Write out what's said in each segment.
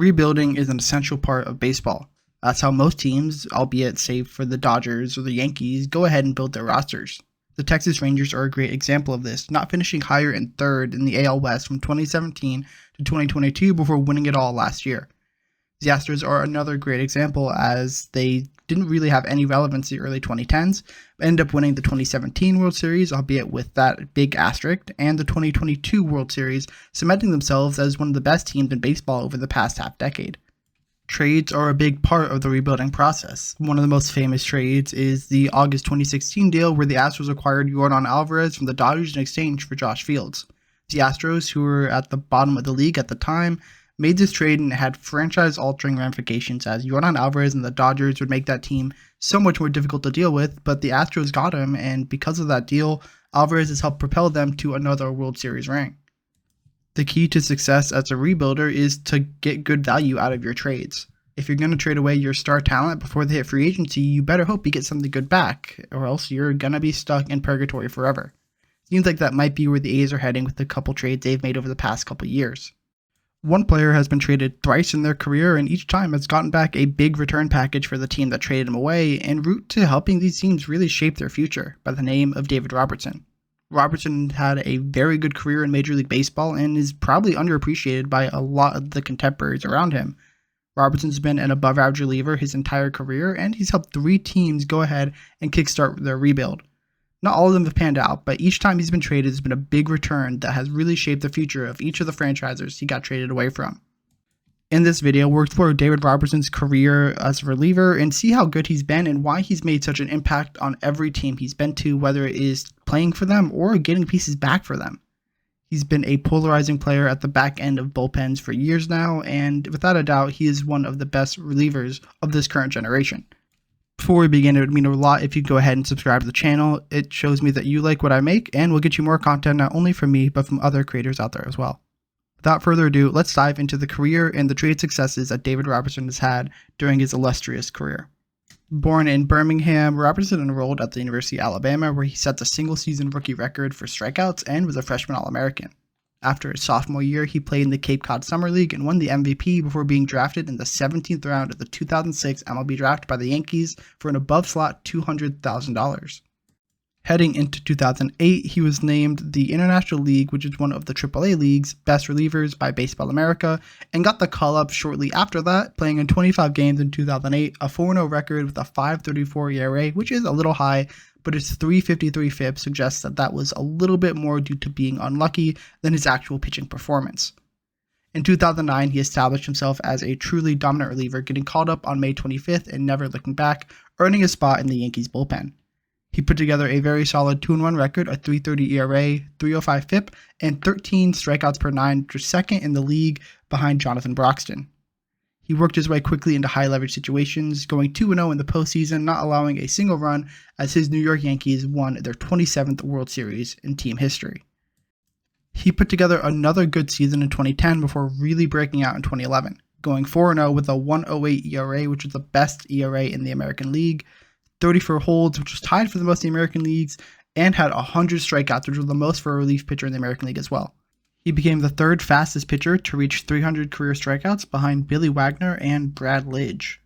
Rebuilding is an essential part of baseball. That's how most teams, albeit save for the Dodgers or the Yankees, go ahead and build their rosters. The Texas Rangers are a great example of this, not finishing higher in third in the AL West from 2017 to 2022 before winning it all last year. The Astros are another great example, as they didn't really have any relevance in the early 2010s, but ended up winning the 2017 World Series, albeit with that big asterisk, and the 2022 World Series, cementing themselves as one of the best teams in baseball over the past half decade. Trades are a big part of the rebuilding process. One of the most famous trades is the August 2016 deal where the Astros acquired Yordan Alvarez from the Dodgers in exchange for Josh Fields. The Astros, who were at the bottom of the league at the time, made this trade and had franchise-altering ramifications, as Yordan Alvarez and the Dodgers would make that team so much more difficult to deal with, but the Astros got him, and because of that deal, Alvarez has helped propel them to another World Series ring. The key to success as a rebuilder is to get good value out of your trades. If you're going to trade away your star talent before they hit free agency, you better hope you get something good back, or else you're going to be stuck in purgatory forever. Seems like that might be where the A's are heading with the couple trades they've made over the past couple years. One player has been traded thrice in their career, and each time has gotten back a big return package for the team that traded him away, en route to helping these teams really shape their future, by the name of David Robertson. Robertson had a very good career in Major League Baseball and is probably underappreciated by a lot of the contemporaries around him. Robertson's been an above-average reliever his entire career, and he's helped 3 teams go ahead and kickstart their rebuild. Not all of them have panned out, but each time he's been traded has been a big return that has really shaped the future of each of the franchises he got traded away from. In this video, we'll explore David Robertson's career as a reliever and see how good he's been and why he's made such an impact on every team he's been to, whether it is playing for them or getting pieces back for them. He's been a polarizing player at the back end of bullpens for years now, and without a doubt, he is one of the best relievers of this current generation. Before we begin, it would mean a lot if you'd go ahead and subscribe to the channel. It shows me that you like what I make and will get you more content not only from me, but from other creators out there as well. Without further ado, let's dive into the career and the trade successes that David Robertson has had during his illustrious career. Born in Birmingham, Robertson enrolled at the University of Alabama, where he set the single-season rookie record for strikeouts and was a freshman All-American. After his sophomore year, he played in the Cape Cod Summer League and won the MVP before being drafted in the 17th round of the 2006 MLB Draft by the Yankees for an above-slot $200,000. Heading into 2008, he was named the International League, which is one of the AAA league's best relievers by Baseball America, and got the call-up shortly after that, playing in 25 games in 2008, a 4-0 record with a 5.34 ERA, which is a little high, but his 3.53 FIP suggests that that was a little bit more due to being unlucky than his actual pitching performance. In 2009, he established himself as a truly dominant reliever, getting called up on May 25th and never looking back, earning a spot in the Yankees bullpen. He put together a very solid 2-1 record, a 3.30 ERA, 3.05 FIP, and 13 strikeouts per 9, which was second in the league behind Jonathan Broxton. He worked his way quickly into high-leverage situations, going 2-0 in the postseason, not allowing a single run as his New York Yankees won their 27th World Series in team history. He put together another good season in 2010 before really breaking out in 2011, going 4-0 with a 1.08 ERA, which was the best ERA in the American League, 34 holds, which was tied for the most in the American leagues, and had 100 strikeouts, which was the most for a relief pitcher in the American League as well. He became the 3rd fastest pitcher to reach 300 career strikeouts behind Billy Wagner and Brad Lidge.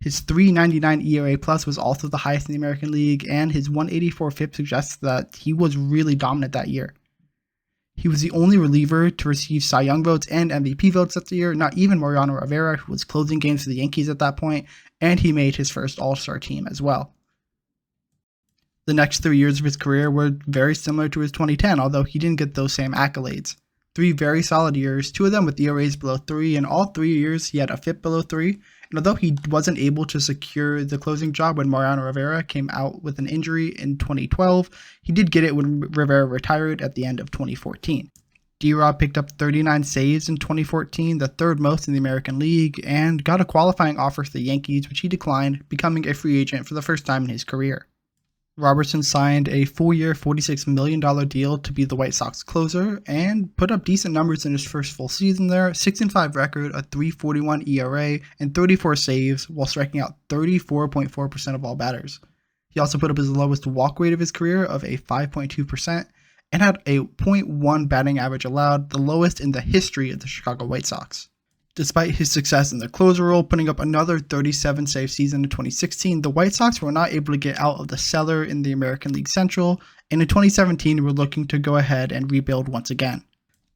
His 3.99 ERA plus was also the highest in the American League, and his 1.84 FIP suggests that he was really dominant that year. He was the only reliever to receive Cy Young votes and MVP votes that year, not even Mariano Rivera, who was closing games for the Yankees at that point, and he made his first All-Star team as well. The next 3 years of his career were very similar to his 2010, although he didn't get those same accolades. 3 very solid years, 2 of them with ERAs below 3, and all 3 years he had a FIP below 3, and although he wasn't able to secure the closing job when Mariano Rivera came out with an injury in 2012, he did get it when Rivera retired at the end of 2014. D-Rob picked up 39 saves in 2014, the 3rd most in the American League, and got a qualifying offer for the Yankees, which he declined, becoming a free agent for the first time in his career. Robertson signed a 4-year, $46 million deal to be the White Sox closer and put up decent numbers in his first full season there, 6-5 record, a 3.41 ERA, and 34 saves while striking out 34.4% of all batters. He also put up his lowest walk rate of his career of a 5.2% and had a .1 batting average allowed, the lowest in the history of the Chicago White Sox. Despite his success in the closer role, putting up another 37-save season in 2016, the White Sox were not able to get out of the cellar in the American League Central, and in 2017 were looking to go ahead and rebuild once again.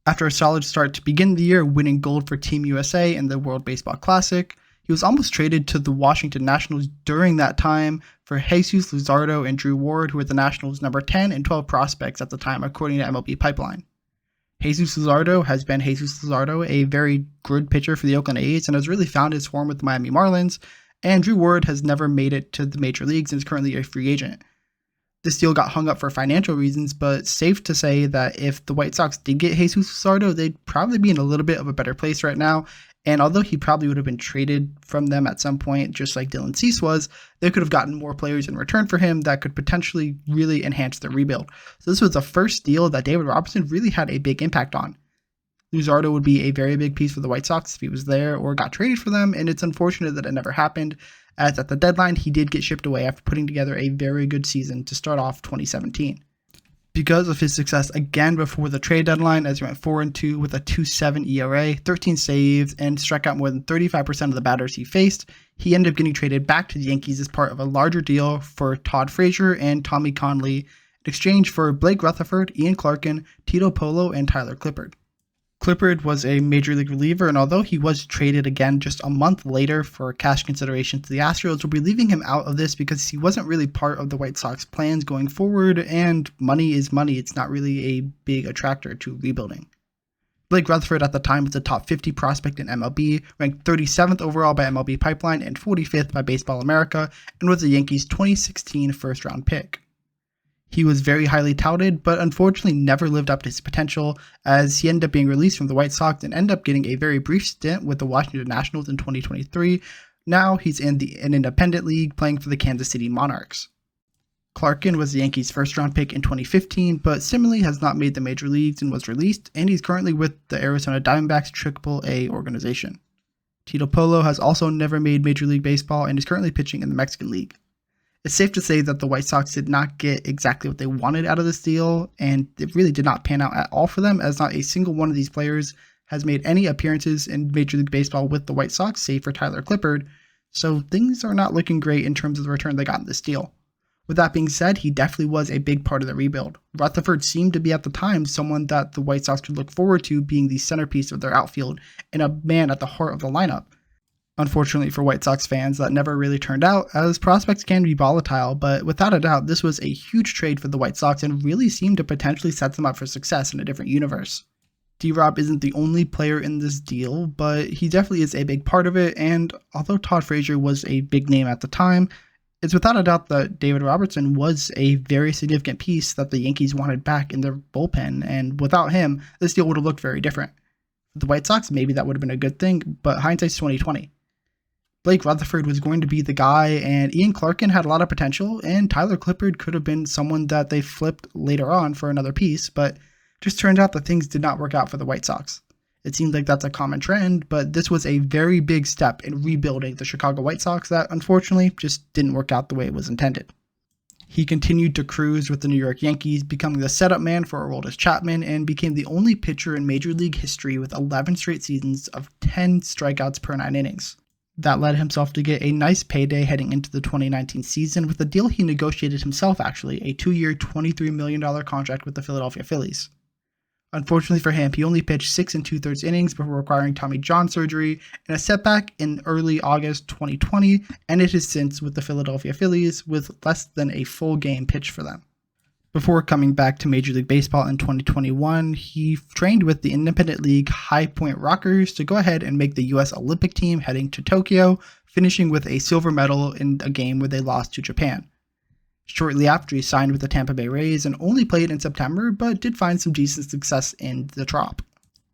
After a solid start to begin the year, winning gold for Team USA in the World Baseball Classic, he was almost traded to the Washington Nationals during that time for Jesus Luzardo and Drew Ward, who were the Nationals' number 10 and 12 prospects at the time, according to MLB Pipeline. Jesus Luzardo has been Jesus Luzardo, a very good pitcher for the Oakland A's, and has really found his form with the Miami Marlins, and Drew Ward has never made it to the major leagues and is currently a free agent. This deal got hung up for financial reasons, but safe to say that if the White Sox did get Jesus Luzardo, they'd probably be in a little bit of a better place right now. And although he probably would have been traded from them at some point, just like Dylan Cease was, they could have gotten more players in return for him that could potentially really enhance their rebuild. So this was the first deal that David Robertson really had a big impact on. Luzardo would be a very big piece for the White Sox if he was there or got traded for them, and it's unfortunate that it never happened, as at the deadline he did get shipped away after putting together a very good season to start off 2017. Because of his success again before the trade deadline, as he went 4-2 with a 2.7 ERA, 13 saves, and struck out more than 35% of the batters he faced, he ended up getting traded back to the Yankees as part of a larger deal for Todd Frazier and Tommy Conley in exchange for Blake Rutherford, Ian Clarkin, Tito Polo, and Tyler Clippard. Clippard was a major league reliever, and although he was traded again just a month later for cash consideration to the Astros, we'll be leaving him out of this because he wasn't really part of the White Sox plans going forward, and money is money. It's not really a big attractor to rebuilding. Blake Rutherford at the time was a top 50 prospect in MLB, ranked 37th overall by MLB Pipeline and 45th by Baseball America, and was the Yankees' 2016 first-round pick. He was very highly touted, but unfortunately never lived up to his potential, as he ended up being released from the White Sox and ended up getting a very brief stint with the Washington Nationals in 2023. Now he's in an independent league playing for the Kansas City Monarchs. Clarkin was the Yankees' first-round pick in 2015, but similarly has not made the major leagues and was released, and he's currently with the Arizona Diamondbacks AAA organization. Tito Polo has also never made Major League Baseball and is currently pitching in the Mexican League. It's safe to say that the White Sox did not get exactly what they wanted out of this deal, and it really did not pan out at all for them, as not a single one of these players has made any appearances in Major League Baseball with the White Sox, save for Tyler Clippard, so things are not looking great in terms of the return they got in this deal. With that being said, he definitely was a big part of the rebuild. Rutherford seemed to be at the time someone that the White Sox could look forward to being the centerpiece of their outfield and a man at the heart of the lineup. Unfortunately for White Sox fans, that never really turned out, as prospects can be volatile, but without a doubt, this was a huge trade for the White Sox and really seemed to potentially set them up for success in a different universe. D-Rob isn't the only player in this deal, but he definitely is a big part of it, and although Todd Frazier was a big name at the time, it's without a doubt that David Robertson was a very significant piece that the Yankees wanted back in their bullpen, and without him, this deal would have looked very different. For the White Sox, maybe that would have been a good thing, but hindsight's 2020. Blake Rutherford was going to be the guy, and Ian Clarkin had a lot of potential, and Tyler Clippard could have been someone that they flipped later on for another piece, but just turned out that things did not work out for the White Sox. It seems like that's a common trend, but this was a very big step in rebuilding the Chicago White Sox that unfortunately just didn't work out the way it was intended. He continued to cruise with the New York Yankees, becoming the setup man for Aroldis Chapman, and became the only pitcher in Major League history with 11 straight seasons of 10 strikeouts per 9 innings. That led himself to get a nice payday heading into the 2019 season with a deal he negotiated himself, actually, a 2-year, $23 million contract with the Philadelphia Phillies. Unfortunately for him, he only pitched 6 2/3 innings before requiring Tommy John surgery, and a setback in early August 2020 ended his stints with the Philadelphia Phillies with less than a full game pitched for them. Before coming back to Major League Baseball in 2021, he trained with the independent league High Point Rockers to go ahead and make the U.S. Olympic team heading to Tokyo, finishing with a silver medal in a game where they lost to Japan. Shortly after, he signed with the Tampa Bay Rays and only played in September, but did find some decent success in the Trop.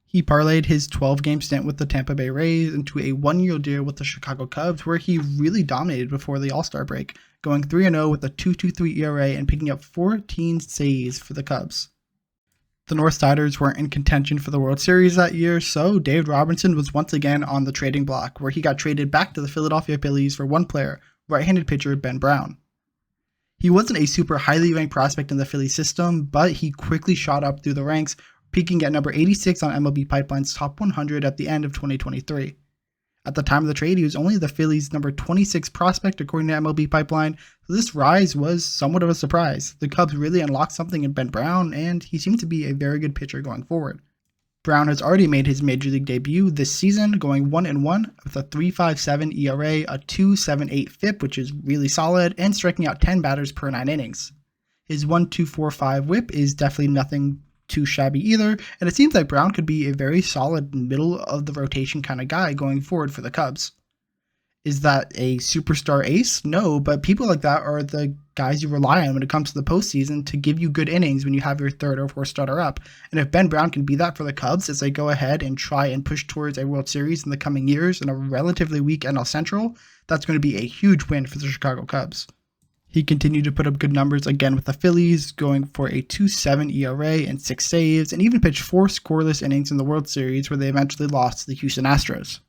He parlayed his 12-game stint with the Tampa Bay Rays into a 1-year deal with the Chicago Cubs, where he really dominated before the All-Star break, going 3-0 with a 2.23 ERA and picking up 14 saves for the Cubs. The Northsiders weren't in contention for the World Series that year, so David Robertson was once again on the trading block, where he got traded back to the Philadelphia Phillies for one player, right-handed pitcher Ben Brown. He wasn't a super highly ranked prospect in the Philly system, but he quickly shot up through the ranks, peaking at number 86 on MLB Pipeline's top 100 at the end of 2023. At the time of the trade, he was only the Phillies' number 26 prospect according to MLB Pipeline, so this rise was somewhat of a surprise. The Cubs really unlocked something in Ben Brown, and he seems to be a very good pitcher going forward. Brown has already made his major league debut this season, going 1-1 with a 3.57 ERA, a 2.78 FIP, which is really solid, and striking out 10 batters per 9 innings. His 1.245 WHIP is definitely nothing too shabby either, and it seems like Brown could be a very solid middle of the rotation kind of guy going forward for the Cubs. Is that a superstar ace? No, but people like that are the guys you rely on when it comes to the postseason to give you good innings when you have your third or fourth starter up. And if Ben Brown can be that for the Cubs as they go ahead and try and push towards a World Series in the coming years in a relatively weak NL Central, that's going to be a huge win for the Chicago Cubs. He continued to put up good numbers again with the Phillies, going for a 2.7 ERA and 6 saves, and even pitched 4 scoreless innings in the World Series where they eventually lost to the Houston Astros.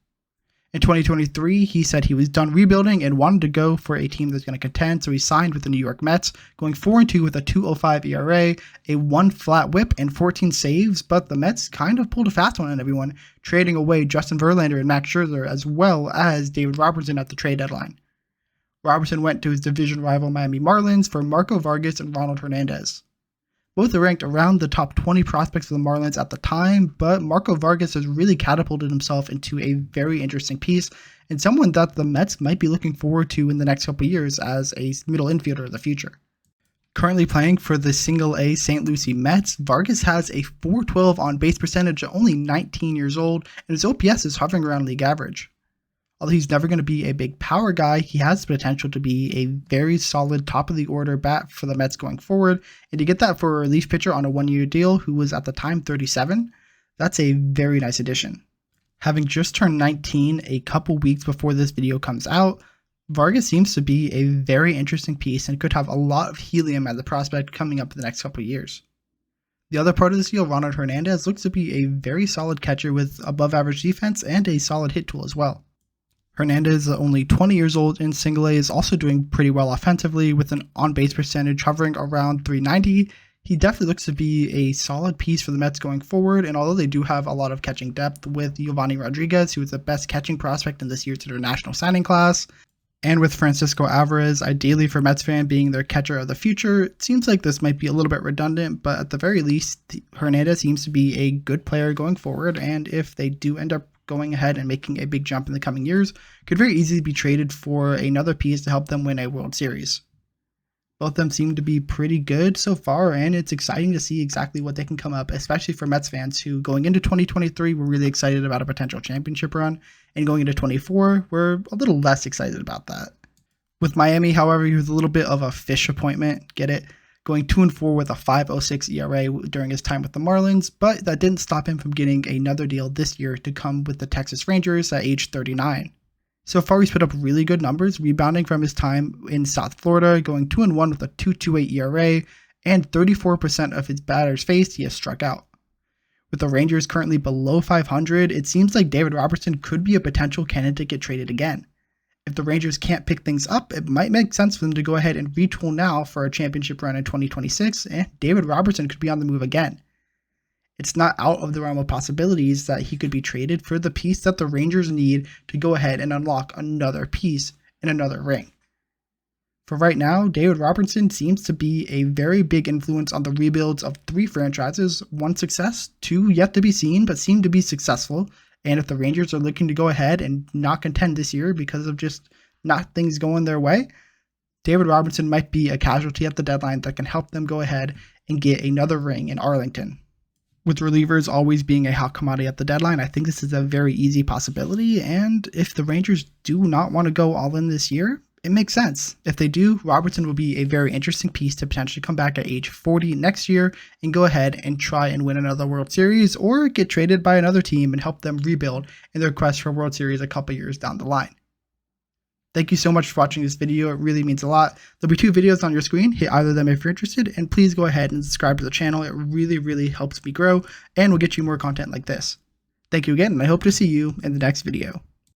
In 2023, he said he was done rebuilding and wanted to go for a team that's going to contend, so he signed with the New York Mets, going 4-2 with a 2.05 ERA, a 1 flat WHIP, and 14 saves, but the Mets kind of pulled a fast one on everyone, trading away Justin Verlander and Max Scherzer, as well as David Robertson at the trade deadline. Robertson went to his division rival Miami Marlins for Marco Vargas and Ronald Hernandez. Both are ranked around the top 20 prospects of the Marlins at the time, but Marco Vargas has really catapulted himself into a very interesting piece and someone that the Mets might be looking forward to in the next couple years as a middle infielder of the future. Currently playing for the Single-A St. Lucie Mets, Vargas has a .412 on-base percentage at only 19 years old, and his OPS is hovering around league average. Although he's never going to be a big power guy, he has the potential to be a very solid top-of-the-order bat for the Mets going forward, and to get that for a relief pitcher on a one-year deal who was at the time 37, that's a very nice addition. Having just turned 19 a couple weeks before this video comes out, Vargas seems to be a very interesting piece and could have a lot of helium as a prospect coming up in the next couple years. The other part of this deal, Ronald Hernandez, looks to be a very solid catcher with above-average defense and a solid hit tool as well. Hernandez, only 20 years old in Single-A, is also doing pretty well offensively with an on-base percentage hovering around .390. He definitely looks to be a solid piece for the Mets going forward, and although they do have a lot of catching depth with Giovanni Rodriguez, who is the best catching prospect in this year's international signing class, and with Francisco Alvarez, ideally for Mets fan being their catcher of the future, it seems like this might be a little bit redundant, but at the very least, Hernandez seems to be a good player going forward, and if they do end up going ahead and making a big jump in the coming years, could very easily be traded for another piece to help them win a World Series. Both of them seem to be pretty good so far, and it's exciting to see exactly what they can come up, especially for Mets fans who, going into 2023, were really excited about a potential championship run, and going into 24, we're a little less excited about that. With Miami, however, he was a little bit of a fish appointment, get it? Going 2-4 with a 5.06 ERA during his time with the Marlins, but that didn't stop him from getting another deal this year to come with the Texas Rangers at age 39. So far, he's put up really good numbers, rebounding from his time in South Florida, going 2-1 with a 2.28 ERA, and 34% of his batters faced he has struck out. With the Rangers currently below 500, it seems like David Robertson could be a potential candidate to get traded again. If the Rangers can't pick things up, it might make sense for them to go ahead and retool now for a championship run in 2026, and David Robertson could be on the move again. It's not out of the realm of possibilities that he could be traded for the piece that the Rangers need to go ahead and unlock another piece in another ring. For right now, David Robertson seems to be a very big influence on the rebuilds of 3 franchises, 1 success, 2 yet to be seen but seem to be successful. And if the Rangers are looking to go ahead and not contend this year because of just not things going their way, David Robertson might be a casualty at the deadline that can help them go ahead and get another ring in Arlington. With relievers always being a hot commodity at the deadline, I think this is a very easy possibility, and if the Rangers do not want to go all in this year, it makes sense. If they do, Robertson will be a very interesting piece to potentially come back at age 40 next year and go ahead and try and win another World Series or get traded by another team and help them rebuild in their quest for a World Series a couple years down the line. Thank you so much for watching this video. It really means a lot. There'll be 2 videos on your screen. Hit either of them if you're interested, and please go ahead and subscribe to the channel. It really helps me grow and will get you more content like this. Thank you again, and I hope to see you in the next video.